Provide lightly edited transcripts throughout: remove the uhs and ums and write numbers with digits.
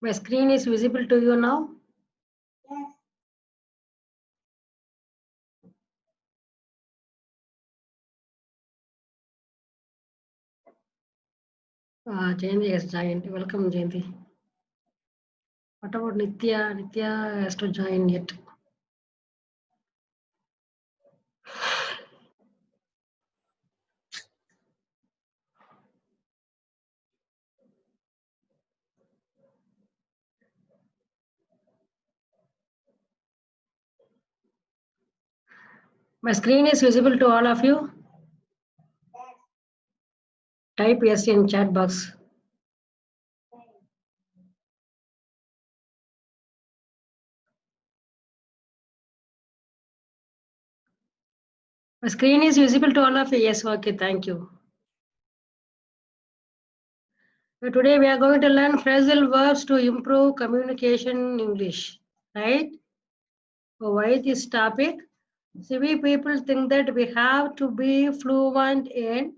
My screen is visible to you now? Yes. Jayanti has joined. Welcome, Jayanti. What about Nitya? Nitya has to join yet. My screen is visible to all of you? Yes. Type yes in chat box. My screen is visible to all of you? Yes, okay, thank you. So today we are going to learn phrasal verbs to improve communication in English, right? So why this topic? See, we people think that we have to be fluent in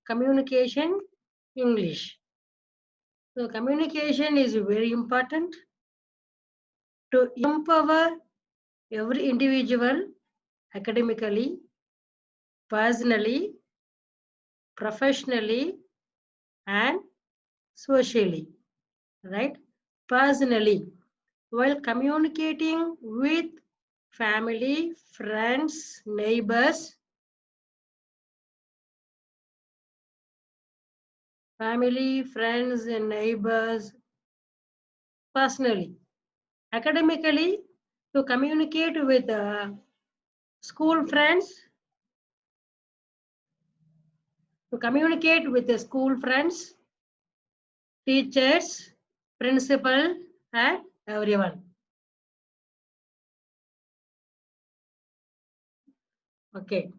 communication English. So communication is very important to empower every individual academically, personally, professionally, and socially, right? Personally, while communicating with family, friends, neighbors, family, friends, and neighbors, personally. Academically, to communicate with school friends, to communicate with the school friends, teachers, principal, and everyone. Okay.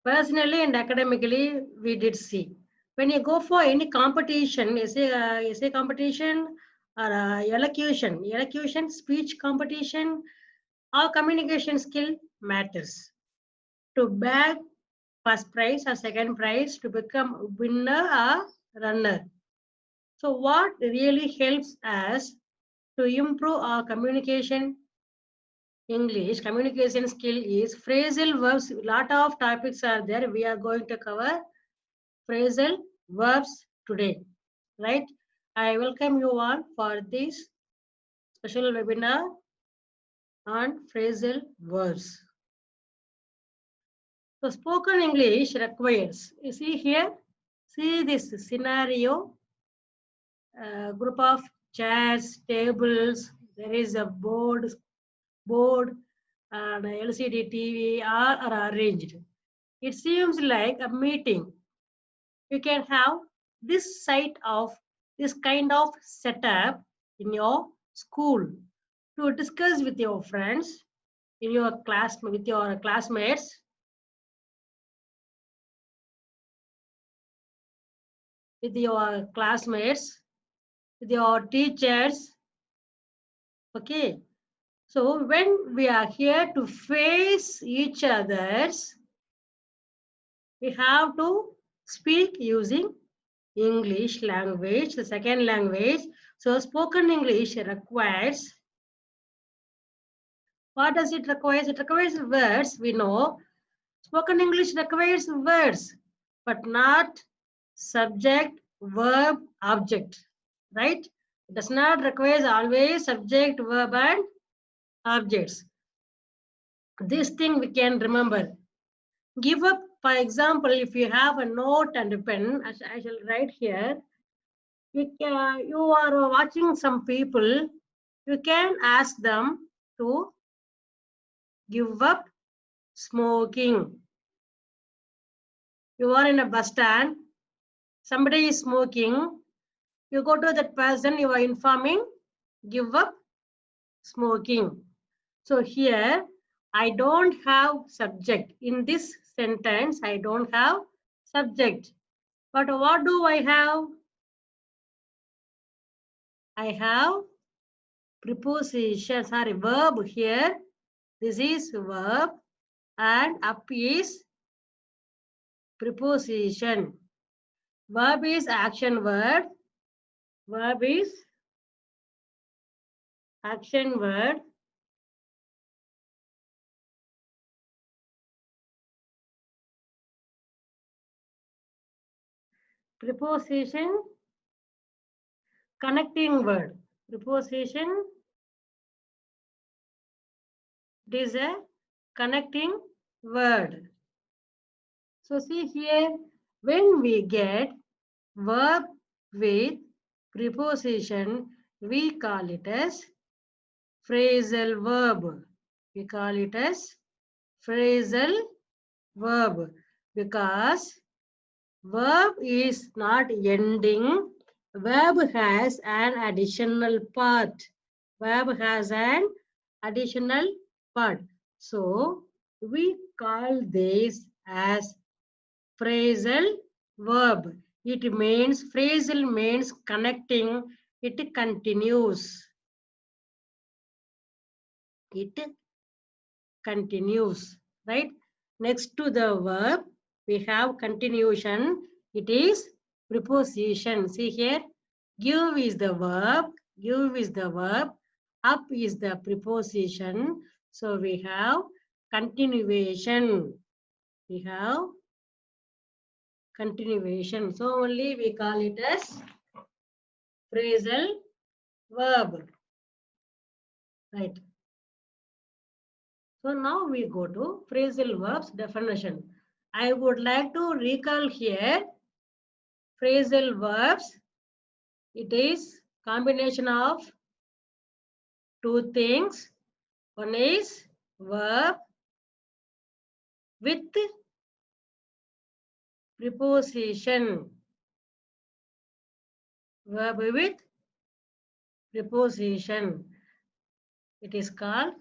Personally and academically, we did see. When you go for any competition, essay competition or elocution, speech competition, our communication skill matters. To bag first prize or second prize, to become winner or runner. So what really helps us to improve our communication English communication skill is phrasal verbs. Lot of topics are there. We are going to cover phrasal verbs today, right? I welcome you all for this special webinar on phrasal verbs. So spoken English requires, you see here, see this scenario, group of chairs, tables, there is a board and LCD TV all are arranged. It seems like a meeting. You can have this kind of setup in your school to discuss with your friends, in your class with your classmates, with your classmates, with your teachers. Okay. So when we are here to face each others, we have to speak using English language, the second language. So spoken English requires, what does it require? It requires words, we know. Spoken English requires words, but not subject, verb, object, right? It does not require always subject, verb, and objects. This thing we can remember. Give up, for example, if you have a note and a pen, I shall write here. You are watching some people, you can ask them to give up smoking. You are in a bus stand, somebody is smoking, you go to that person, you are informing, give up smoking. So here, I don't have subject. In this sentence, I don't have subject. But what do I have? I have preposition, sorry, verb here. This is verb and up is preposition. Verb is action word. Verb is action word. Preposition, connecting word. Preposition, it is a connecting word. So see here, when we get verb with preposition, we call it as phrasal verb. We call it as phrasal verb because verb is not ending. Verb has an additional part. Verb has an additional part. So we call this as phrasal verb. It means phrasal means connecting. It continues. It continues, right? Next to the verb, we have continuation. It is preposition. See here, give is the verb. Give is the verb. Up is the preposition. So we have continuation. We have continuation. So only we call it as phrasal verb. Right. So now we go to phrasal verbs definition. I would like to recall here phrasal verbs. It is combination of two things. One is verb with preposition. Verb with preposition. It is called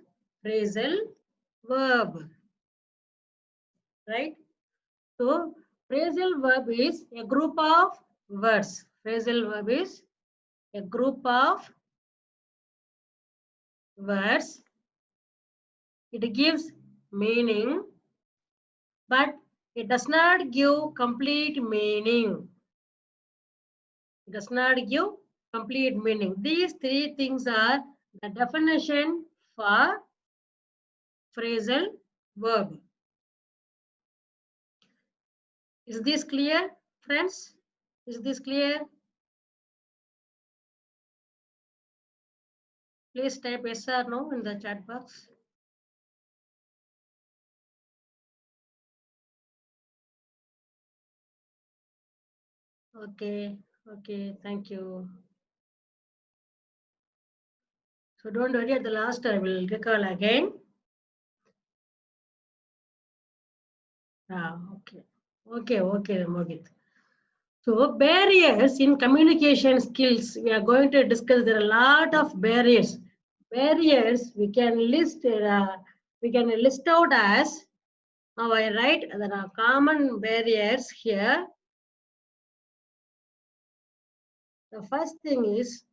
phrasal verb. Right? So phrasal verb is a group of words. Phrasal verb is a group of words. It gives meaning, but it does not give complete meaning. It does not give complete meaning. These three things are the definition for phrasal verb. Is this clear, friends? Is this clear? Please type yes or no in the chat box. Okay, okay, thank you. So don't worry, at the last I will recall again. Okay, okay, Mohit. So barriers in communication skills, we are going to discuss. There are a lot of barriers. Barriers we can list out as, now I write there are common barriers here. The first thing is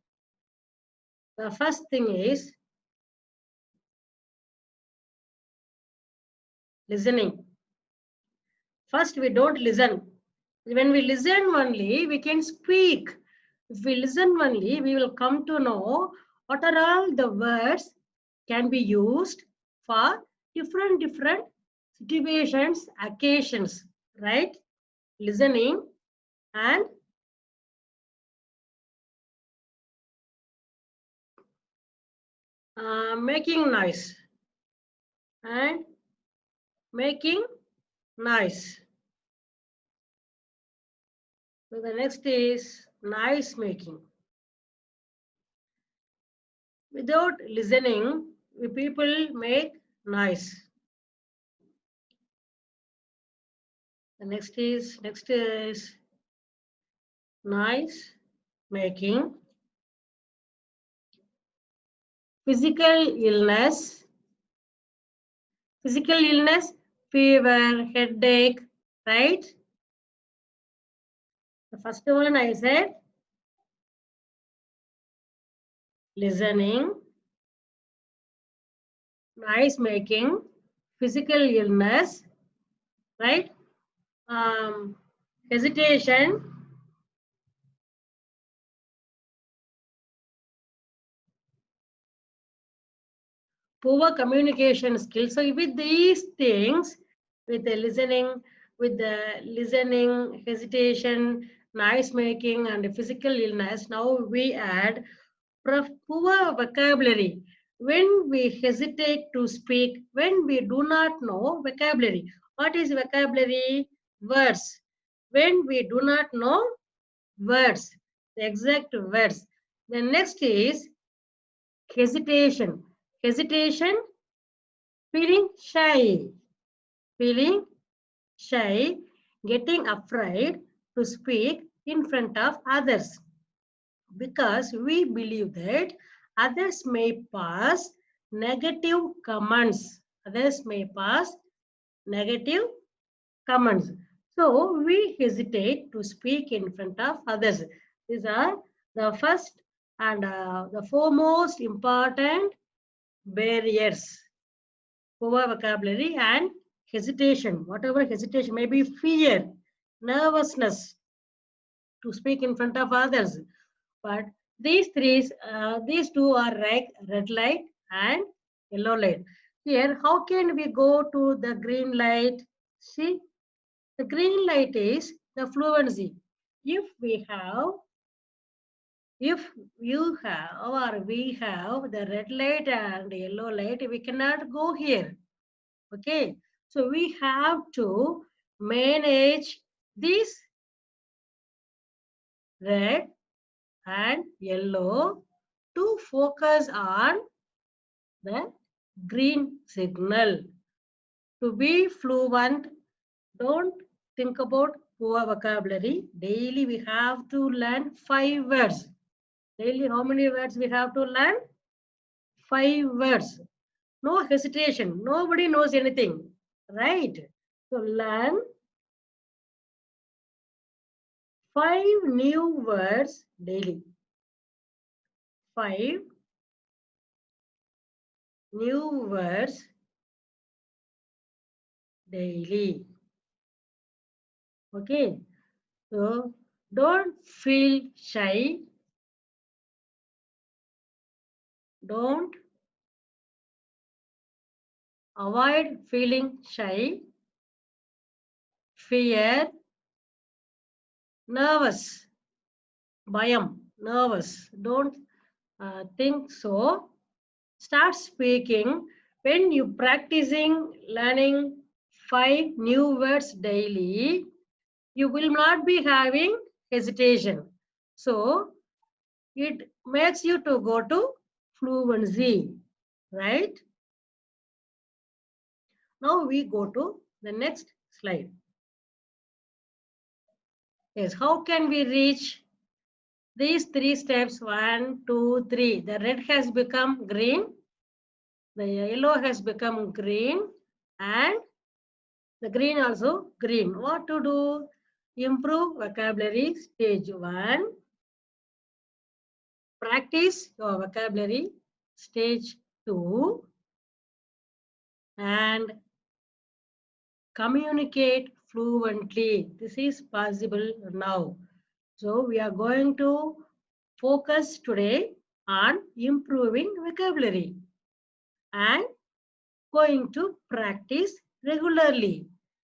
listening. First, we don't listen. When we listen only, we can speak. If we listen only, we will come to know what are all the words can be used for different situations, occasions, right? Listening and making noise and making noise. So the next is noise making. Without listening, people make noise. The next is noise making. Physical illness, fever, headache, right? The first one I said listening, noise making, physical illness, right? Hesitation, poor communication skills. So with these things, with the listening, hesitation, noise making, and physical illness, now we add poor vocabulary. When we hesitate to speak, when we do not know vocabulary. What is vocabulary? Words. When we do not know words, the exact words. The next is hesitation. Hesitation, feeling shy. Feeling shy, getting afraid to speak in front of others because we believe that others may pass negative comments. Others may pass negative comments. So we hesitate to speak in front of others. These are the first and the foremost important barriers. Poor vocabulary and hesitation. Whatever hesitation, maybe fear, nervousness to speak in front of others. But these two are like red light and yellow light. Here, how can we go to the green light? See, the green light is the fluency. If you have or we have the red light and yellow light, we cannot go here. Okay, so we have to manage this red and yellow to focus on the green signal. To be fluent, don't think about poor vocabulary. Daily we have to learn 5 words. Daily how many words we have to learn? 5 words. No hesitation. Nobody knows anything. Right? So learn 5 new words daily. 5 new words daily. Okay. So don't feel shy. Don't avoid feeling shy, fear, nervous, bayam, nervous. Don't think so. Start speaking. When you practicing learning 5 new words daily, you will not be having hesitation. So it makes you to go to fluency, right? Now we go to the next slide. Yes, how can we reach these 3 steps? 1, 2, 3. The red has become green, the yellow has become green, and the green also green. What to do? Improve vocabulary stage 1. Practice your vocabulary stage 2. And communicate fluently. This is possible now. So we are going to focus today on improving vocabulary and going to practice regularly.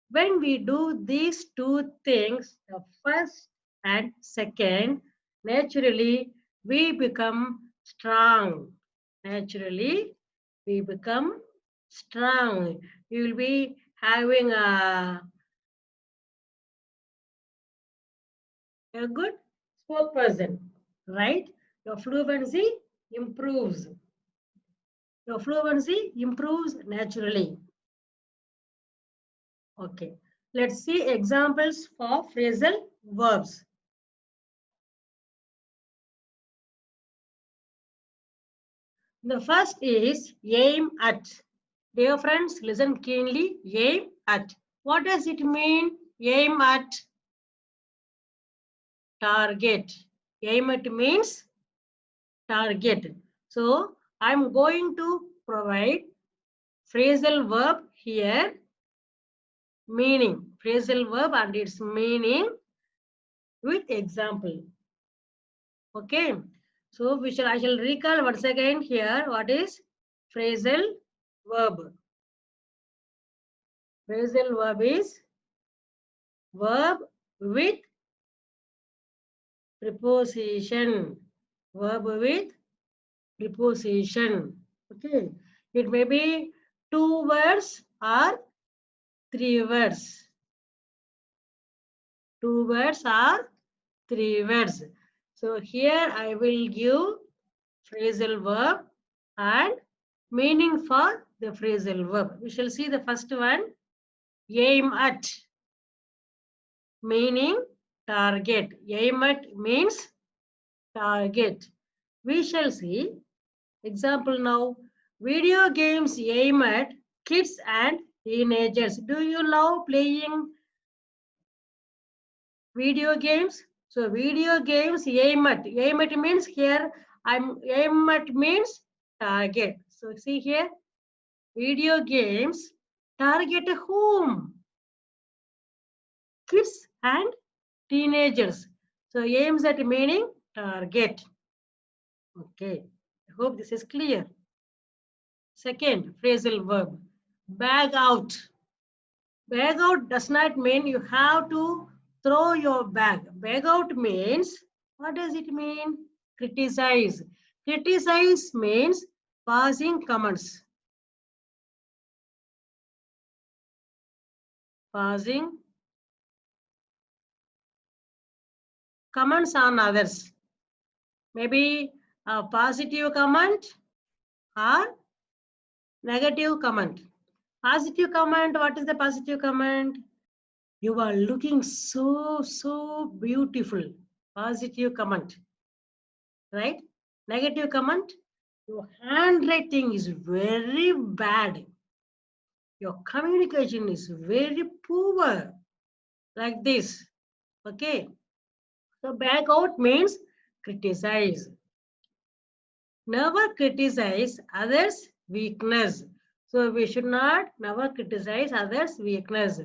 When we do these 2 things, the first and second, naturally we become strong. Naturally we become strong. You will be having a good spokesperson, right? Your fluency improves. Your fluency improves naturally. Okay, let's see examples for phrasal verbs. The first is aim at. Dear friends, listen keenly. Aim at. What does it mean? Aim at. Target. Aim at means target. So I'm going to provide phrasal verb here. Meaning. Phrasal verb and its meaning with example. Okay. So I shall recall once again here what is phrasal verb. Phrasal verb is verb with preposition. Verb with preposition. Okay. It may be 2 words or 3 words. 2 words or 3 words. So here I will give phrasal verb and meaning for the phrasal verb. We shall see the first one. Aim at. Meaning target. Aim at means target. We shall see example now. Video games aim at kids and teenagers. Do you love playing video games? So video games aim at. Aim at means here aim at means target. So see here video games target whom? Kids and teenagers. So aims at meaning target. Okay. I hope this is clear. Second phrasal verb. Bag out. Bag out does not mean you have to throw your bag. Bag out means, what does it mean? Criticize. Criticize means passing comments. Passing comments on others. Maybe a positive comment or negative comment. Positive comment, what is the positive comment? You are looking so beautiful. Positive comment, right? Negative comment, your handwriting is very bad. Your communication is very poor. Like this, okay? So back out means criticize. Never criticize others' weakness. So we should not never criticize others' weakness.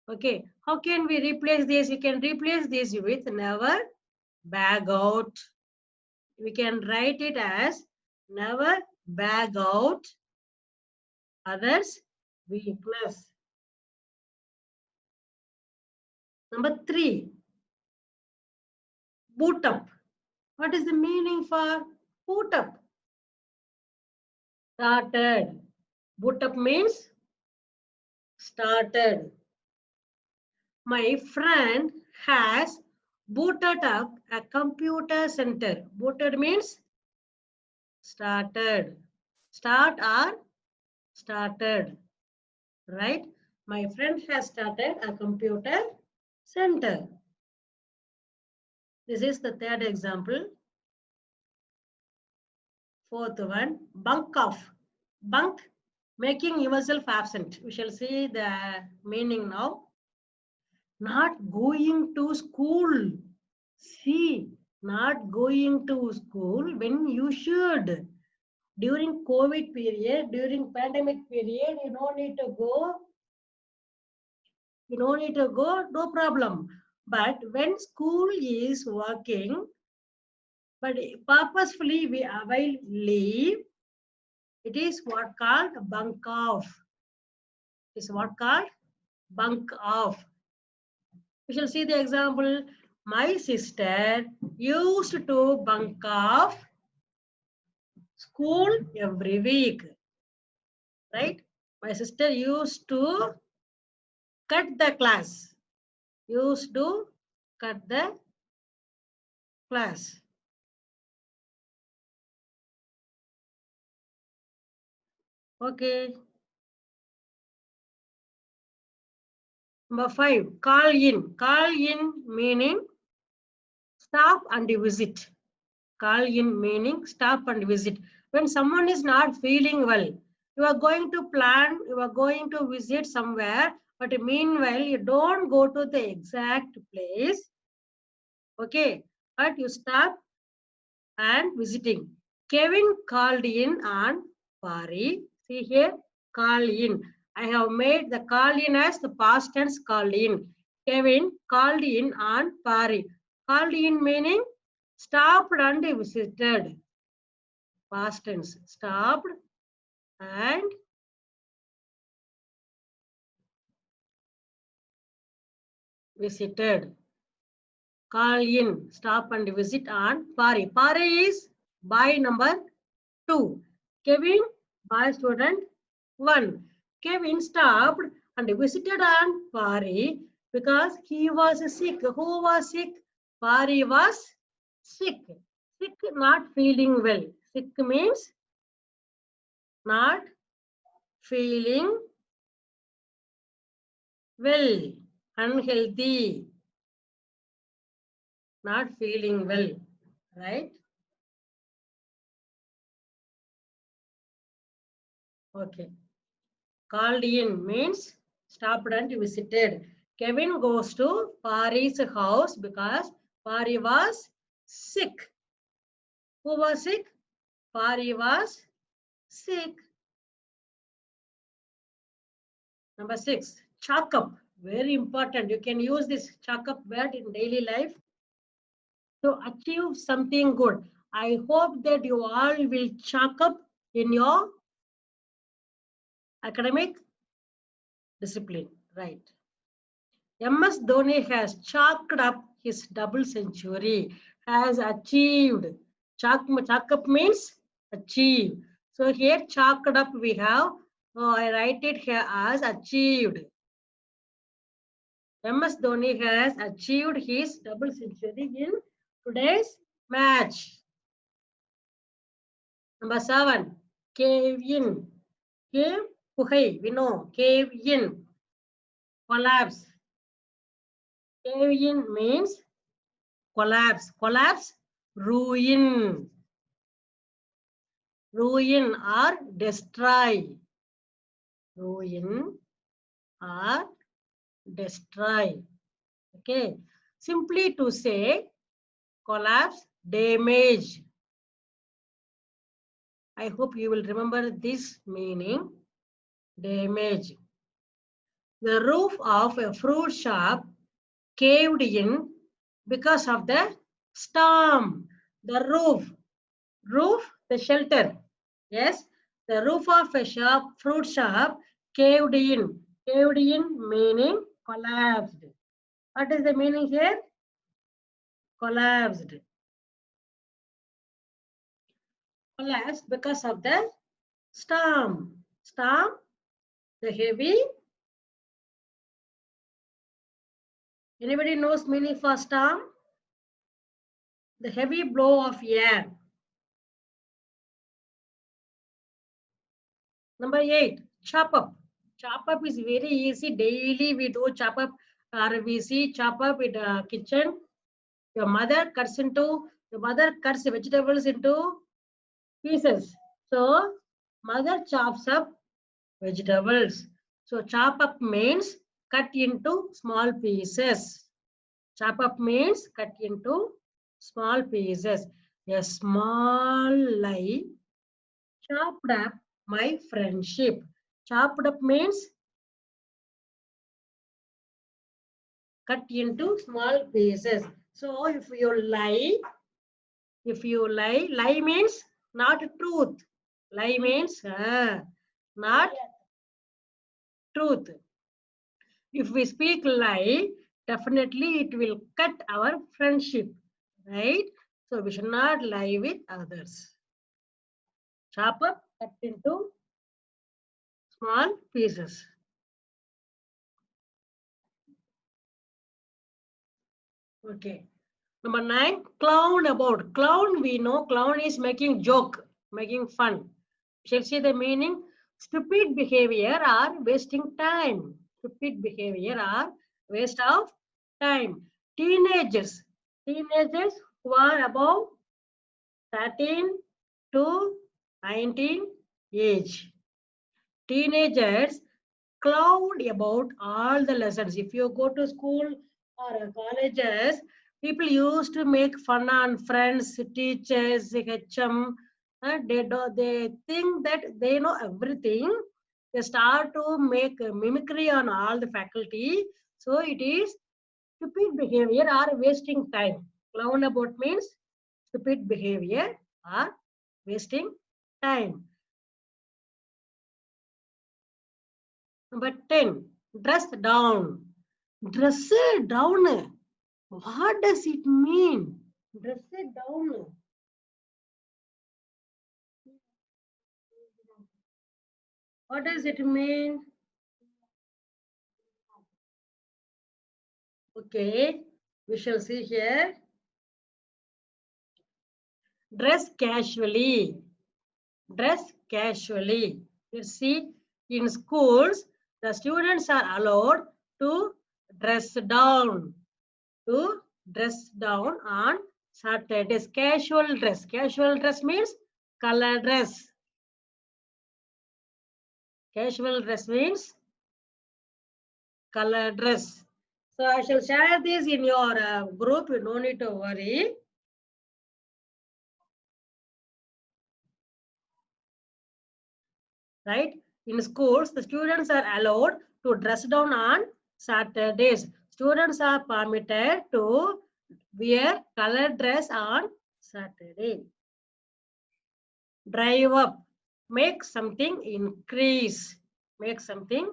Okay, how can we replace this? We can replace this with never bag out. We can write it as never bag out others' weakness. Number 3, boot up. What is the meaning for boot up? Started. Boot up means started. My friend has booted up a computer center. Booted means started. Start or started. Right? My friend has started a computer center. This is the third example. Fourth one, bunk off. Bunk, making yourself absent. We shall see the meaning now. Not going to school. See, not going to school when you should. During COVID period, during pandemic period, you don't need to go. You don't need to go, no problem. But when school is working, but purposefully we avail leave, it is what called bunk off. It is what called bunk off. We shall see the example. My sister used to bunk off school every week. Right? My sister used to cut the class. Used to cut the class. Okay. Number 5, call in. Call in meaning stop and visit. Call in meaning stop and visit. When someone is not feeling well, you are going to plan, you are going to visit somewhere, but meanwhile, you don't go to the exact place. Okay, but you stop and visiting. Kevin called in on Pari. See here, call in. I have made the call in as the past tense called in. Kevin called in on Pari. Called in meaning stopped and visited. Past tense, stopped and visited. Call in, stop and visit on Pari. Pari is boy number 2. Kevin, boy student 1. Kevin stopped and visited on Pari because he was sick. Who was sick? Pari was sick. Sick, not feeling well. Sick means not feeling well, unhealthy, not feeling well, right? Okay. Called in means stopped and visited. Kevin goes to Pari's house because Pari was sick. Who was sick? Pari was sick. Number 6, chalk up. Very important. You can use this chalk up word in daily life to achieve something good. I hope that you all will chalk up in your academic discipline, right? MS Dhoni has chalked up his double century, has achieved. Chalk up means achieve. So here chalked up we have, I write it here as achieved. MS Dhoni has achieved his double century in today's match. Number 7, cave in. Cave, Puhai, we know, cave in, collapse. Cave in means collapse. Collapse, ruin. Ruin or destroy. Ruin or destroy. Okay. Simply to say collapse, damage. I hope you will remember this meaning. Damage. The roof of a fruit shop caved in because of the storm. The roof, the shelter. Yes, the roof of a fruit shop caved in. Caved in meaning collapsed. What is the meaning here? Collapsed. Collapsed because of the storm. Storm, the heavy. Anybody knows meaning for storm? The heavy blow of air. Number 8, chop up. Chop up is very easy. Daily we do chop up, or we see chop up in the kitchen. Your mother cuts vegetables into pieces. So mother chops up vegetables. So chop up means cut into small pieces. Chop up means cut into small pieces. A small lie chopped up my friendship. Chopped up means cut into small pieces. So if you lie, lie means not truth. Lie means not truth. If we speak lie, definitely it will cut our friendship, right? So we should not lie with others. Chop up, cut into small pieces. Okay. Number 9, clown about. Clown, we know clown is making joke, making fun. Shall see the meaning? Stupid behavior or wasting time. Stupid behavior or waste of time. Teenagers. Teenagers who are above 13 to 19 age. Teenagers cloud about all the lessons. If you go to school or colleges, people used to make fun on friends, teachers, HM. They think that they know everything. They start to make mimicry on all the faculty. So it is stupid behavior or wasting time. Clown about means stupid behavior or wasting time. Number 10, dress down. Dress it down. What does it mean? Dress it down. What does it mean? Okay, we shall see here. Dress casually. Dress casually. You see, in schools, the students are allowed to dress down. To dress down on Saturdays. Casual dress. Casual dress means color dress. Casual dress means color dress. So I shall share this in your group. You don't need to worry. Right? In schools, the students are allowed to dress down on Saturdays. Students are permitted to wear color dress on Saturday. Drive up. Make something increase. Make something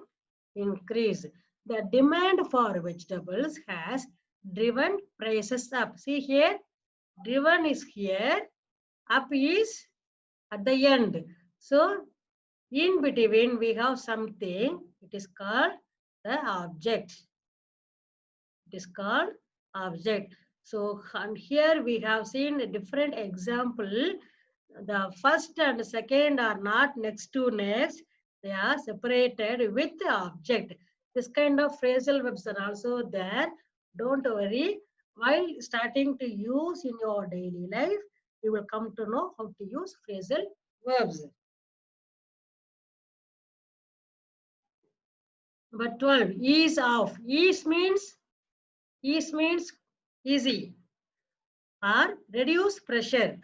increase. The demand for vegetables has driven prices up. See here, driven is here, up is at the end. So in between we have something, it is called the object. It is called object. So and here we have seen a different example. The first and second are not next to next. They are separated with the object. This kind of phrasal verbs are also there. Don't worry. While starting to use in your daily life, you will come to know how to use phrasal verbs. Number 12, ease off. Ease means easy or reduce pressure.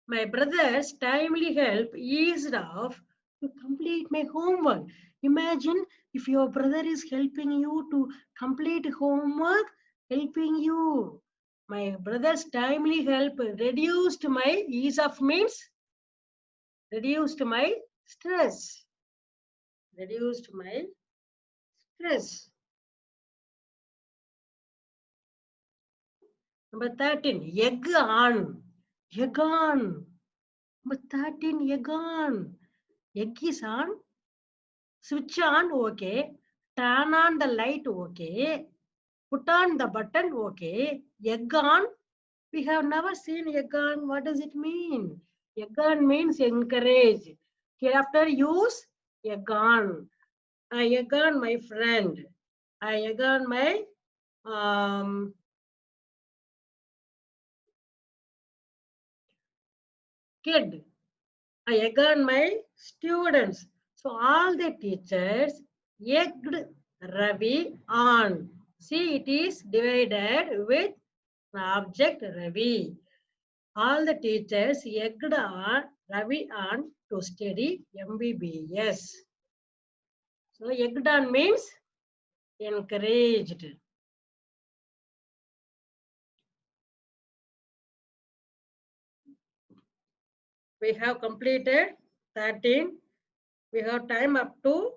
My brother's timely help eased off to complete my homework. Imagine if your brother is helping you to complete homework, helping you. My brother's timely help reduced my ease of means reduced my stress. Reduced my stress. Number 13, egg on. Egg on. Number 13, egg on. Egg is on. Switch on, okay. Turn on the light, okay. Put on the button, okay. Egg on. We have never seen egg on. What does it mean? Egg on means encourage. Hereafter use egg on. I egg on my friend. I egg on my kid. I egg on my students. So all the teachers egged Ravi on. See, it is divided with the object Ravi. All the teachers egged on Ravi on to study MBBS. So egged on means encouraged. We have completed 13. We have time up to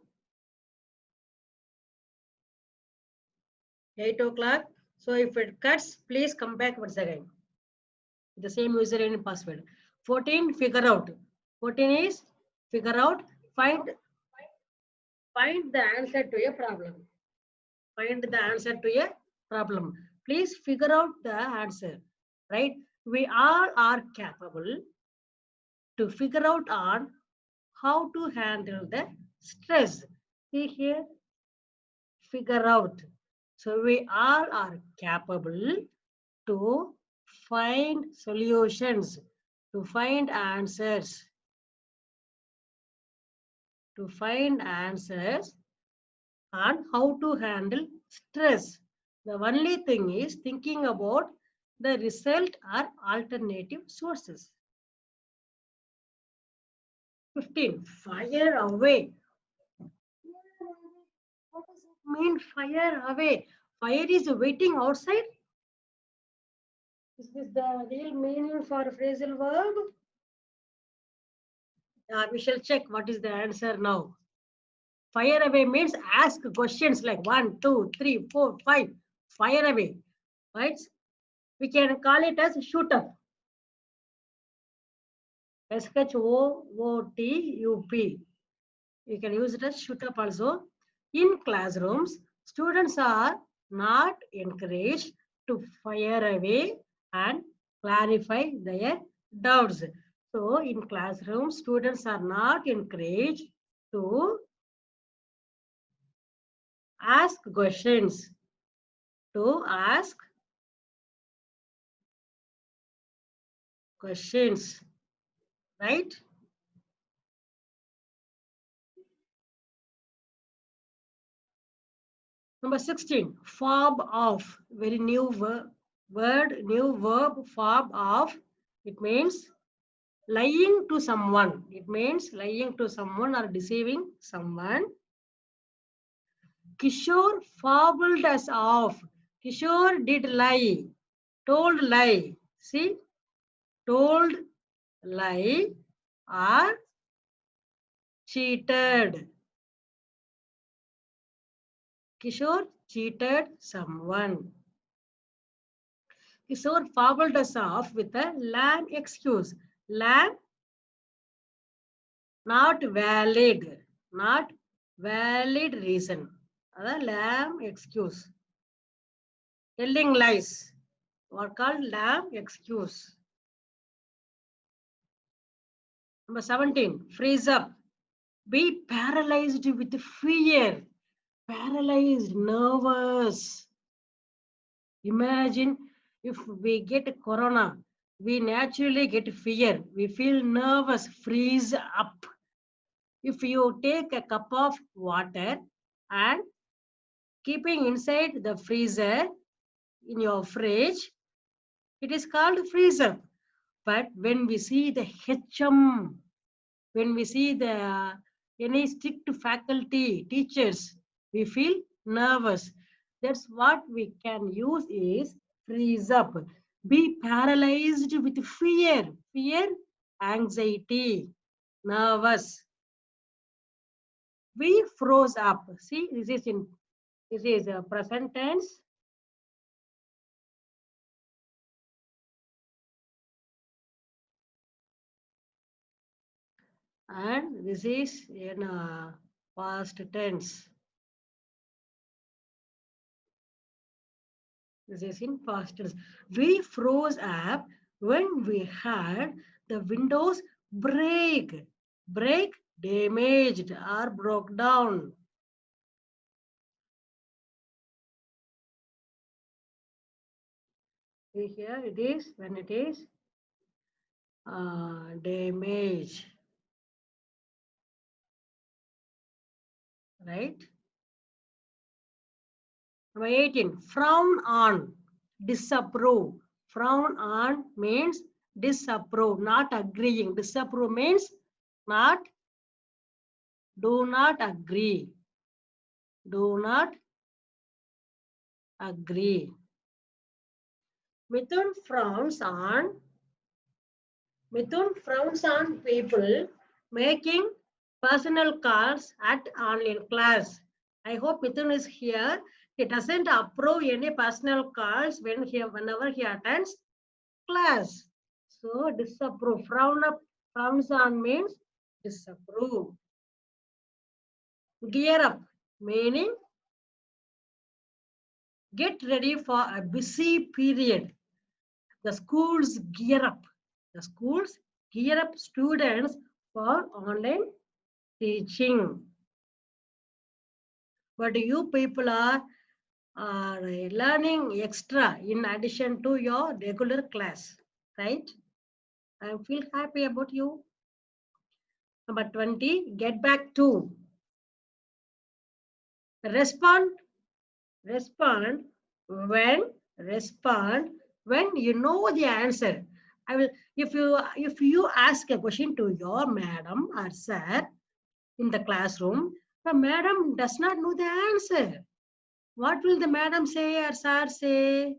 8 o'clock. So if it cuts, please come back once again. The same username and password. 14, figure out. 14 is figure out, find the answer to a problem. Find the answer to a problem. Please figure out the answer, right? We all are capable to figure out on how to handle the stress. See here, figure out. So we all are capable to find solutions, to find answers. To find answers on how to handle stress. The only thing is thinking about the result or alternative sources. 15. Fire away. What does it mean, fire away? Fire is waiting outside? Is this the real meaning for phrasal verb? We shall check what is the answer now. Fire away means ask questions like 1, 2, 3, 4, 5. Fire away, right? We can call it as shoot up. SHOOTUP. You can use it as shoot up also. In classrooms, students are not encouraged to fire away and clarify their doubts. So in classrooms, students are not encouraged to ask questions. To ask questions, right? Number 16, fob off. Very new word, new verb, fob off. It means lying to someone. It means lying to someone or deceiving someone. Kishore fabbled us off. Kishore did lie. Told lie. See? Told lie or cheated. Kishore cheated someone. Kishore fabbled us off with a lame excuse. Lame, not valid. Not valid reason. Lame excuse. Telling lies. What called lame excuse. Number 17. Freeze up. Be paralyzed with fear. Paralyzed, nervous. Imagine if we get corona, we naturally get fear. We feel nervous, freeze up. If you take a cup of water and keeping inside the freezer in your fridge, it is called freezer. But when we see the HM, when we see the any strict faculty, teachers, we feel nervous. That's what we can use is freeze up. Be paralyzed with fear. Fear, anxiety, nervous. We froze up. See, this is a present tense. And this is in past tense. This is in past tense. We froze up when we had the windows break, damaged or broke down. See here it is when it is damage, right? Number 18, frown on, disapprove. Frown on means disapprove, not agreeing. Disapprove means not, do not agree. Do not agree. Mithun frowns on people making personal calls at online class. I hope Mithun is here. He doesn't approve any personal calls whenever he attends class. So disapprove. Frowns on means disapprove. Gear up meaning get ready for a busy period. The schools gear up. The schools gear up students for online teaching. But you people are learning extra in addition to your regular class, right? I feel happy about you. Number 20, get back to. Respond when you know the answer. I will if you ask a question to your madam or sir in the classroom, the madam does not know the answer. What will the madam say or sir say?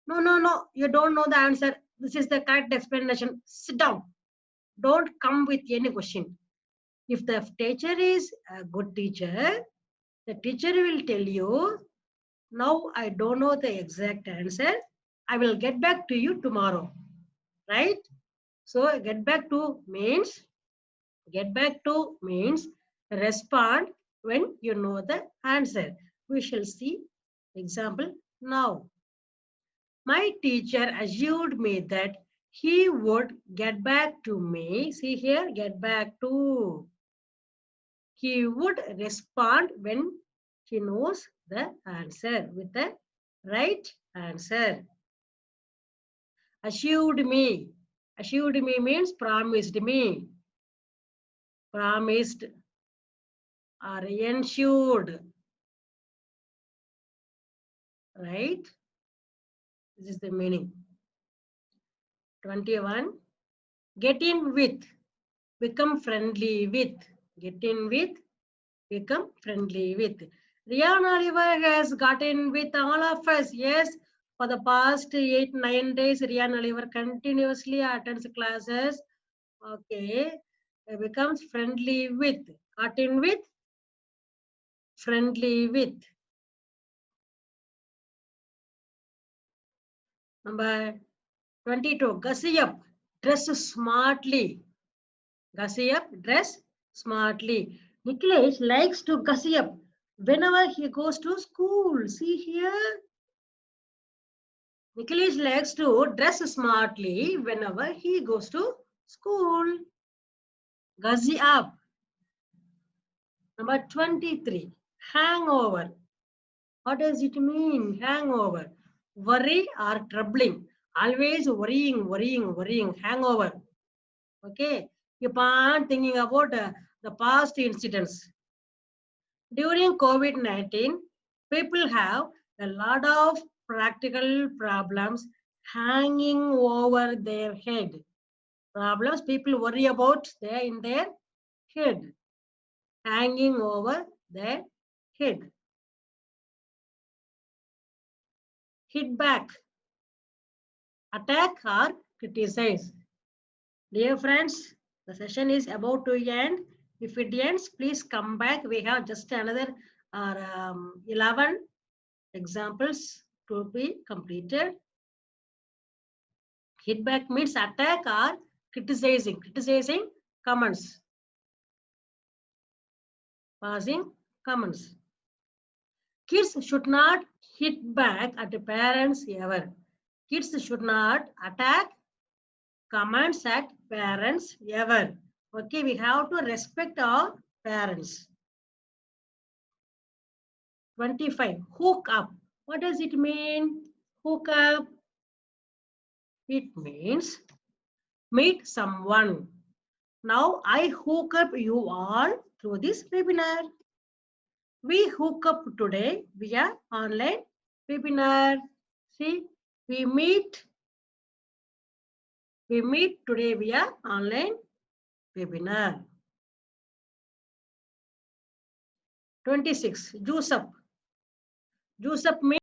No, you don't know the answer. This is the correct explanation. Sit down. Don't come with any question. If the teacher is a good teacher, the teacher will tell you, now I don't know the exact answer. I will get back to you tomorrow. Right? So get back to means respond when you know the answer. We shall see example now. My teacher assured me that he would get back to me. See here, get back to. He would respond when he knows the answer with the right answer. Assured me. Assured me means promised me. Promised or ensured. Right? This is the meaning. 21. Get in with. Become friendly with. Get in with. Become friendly with. Rian Oliver has gotten with all of us. Yes, for the past 8-9 days, Rian Oliver continuously attends classes. Okay, becomes friendly with. Got in with, friendly with. Number 22. Gussy up, dress smartly. Gussy up, dress smartly. Niklesh likes to gussy up whenever he goes to school. See here. Niklesh likes to dress smartly whenever he goes to school. Gussy up. Number 23. Hangover. What does it mean? Hangover. Worry or troubling. Always worrying. Hangover. Okay. Keep on thinking about the past incidents. During COVID-19, people have a lot of practical problems hanging over their head. Problems people worry about in their head, hanging over their head. Hit back, attack or criticize. Dear friends, the session is about to end. If it ends, please come back. We have just another 11 examples to be completed. Hit back means attack or criticizing comments, passing comments. Kids should not hit back at the parents ever. Kids should not attack comments at parents ever. Okay, we have to respect our parents. 25. Hook up. What does it mean? Hook up. It means meet someone. Now I hook up you all through this webinar. We hook up today via online webinar. See, we meet today via online webinar. 26. Juice up. Juice up means